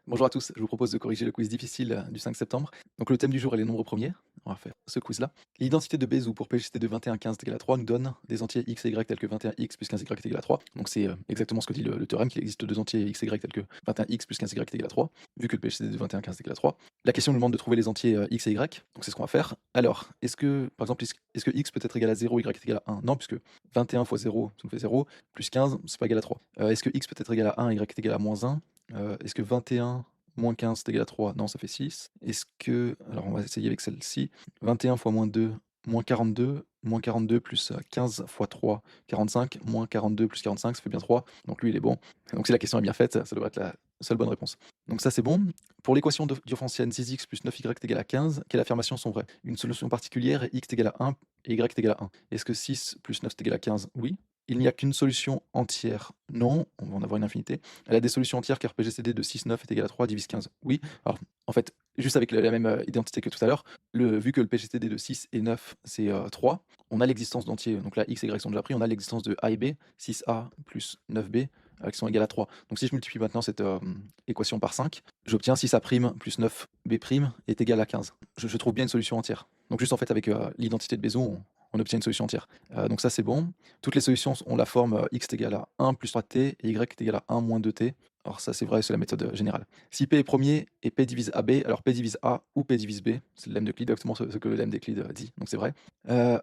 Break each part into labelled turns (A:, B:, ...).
A: Bonjour à tous, je vous propose de corriger le quiz difficile du 5 septembre. Donc le thème du jour est les nombres premiers. On va faire ce quiz-là. L'identité de Bézout pour PGCD de 21, 15 est égal à 3 nous donne des entiers x et y tels que 21x plus 15y est égal à 3. Donc c'est exactement ce que dit le théorème, qu'il existe deux entiers x et y tels que 21x plus 15y est égal à 3, vu que le PGCD de 21, 15 est égal à 3. La question nous demande de trouver les entiers x et y, donc c'est ce qu'on va faire. Alors, est-ce que, par exemple, est-ce que x peut être égal à 0, y est égal à 1? Non, puisque 21 fois 0, ça nous fait 0, plus 15, c'est pas égal à 3. Est-ce que x peut être égal à 1, y est égal à moins 1? Est-ce que 21 moins 15 c'est égal à 3? Non, ça fait 6. Est-ce que, alors on va essayer avec celle-ci, 21 fois -2, -42 plus 15 fois 3, 45, -42 plus 45, ça fait bien 3. Donc lui, il est bon. Donc si la question est bien faite, ça devrait être la seule bonne réponse. Donc ça, c'est bon. Pour l'équation differentielle 6x plus 9y est égal à 15, quelles affirmations sont vraies? Une solution particulière est x est égal à 1 et y est égal à 1. Est-ce que 6 plus 9 est égal à 15? Oui. Il n'y a qu'une solution entière? Non. On va en avoir une infinité. Elle a des solutions entières car PGCD de 6, 9 est égal à 3 divise 15. Oui. Alors, en fait, juste avec la même identité que tout à l'heure, vu que le PGCD de 6 et 9, c'est 3, on a l'existence d'entiers. Donc là, x et y sont déjà pris. On a l'existence de a et b, 6a plus 9b, qui sont égales à 3. Donc si je multiplie maintenant cette équation par 5, j'obtiens 6a' plus 9b' est égal à 15. Je trouve bien une solution entière. Donc juste en fait avec l'identité de Bézout, on obtient une solution entière. Donc ça, c'est bon. Toutes les solutions ont la forme x est égal à 1 plus 3t et y est égal à 1 moins 2t. Alors ça, c'est vrai, c'est la méthode générale. Si P est premier et P divise AB, alors P divise A ou P divise B. C'est le lemme d'Euclide, exactement ce que le lemme d'Euclide dit, donc c'est vrai.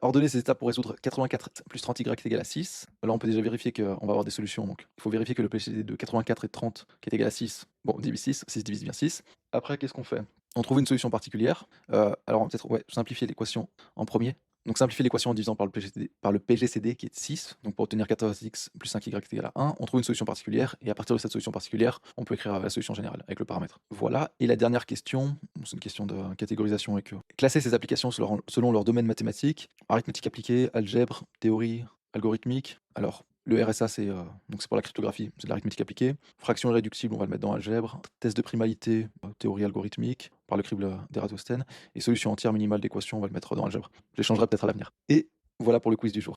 A: Ordonner ces étapes pour résoudre 84 plus 30y est égal à 6. Là, on peut déjà vérifier qu'on va avoir des solutions. Donc il faut vérifier que le PCD de 84 et 30 qui est égal à 6, bon, on divise 6, 6 divise bien 6. Après, qu'est-ce qu'on fait? On trouve une solution particulière. Alors on va peut-être simplifier l'équation en premier. Donc simplifier l'équation en divisant par le PGCD qui est de 6, donc pour obtenir 14x plus 5y est égal à 1, on trouve une solution particulière, et à partir de cette solution particulière, on peut écrire la solution générale avec le paramètre. Voilà, et la dernière question, c'est une question de catégorisation avec classer ces applications selon leur domaine mathématique, arithmétique appliquée, algèbre, théorie, algorithmique. Alors, le RSA, donc c'est pour la cryptographie, c'est de l'arithmétique appliquée. Fraction irréductible, on va le mettre dans algèbre. Test de primalité, théorie algorithmique, par le crible d'Ératosthène. Et solution entière minimale d'équation, on va le mettre dans algèbre. Je les changerai peut-être à l'avenir. Et voilà pour le quiz du jour.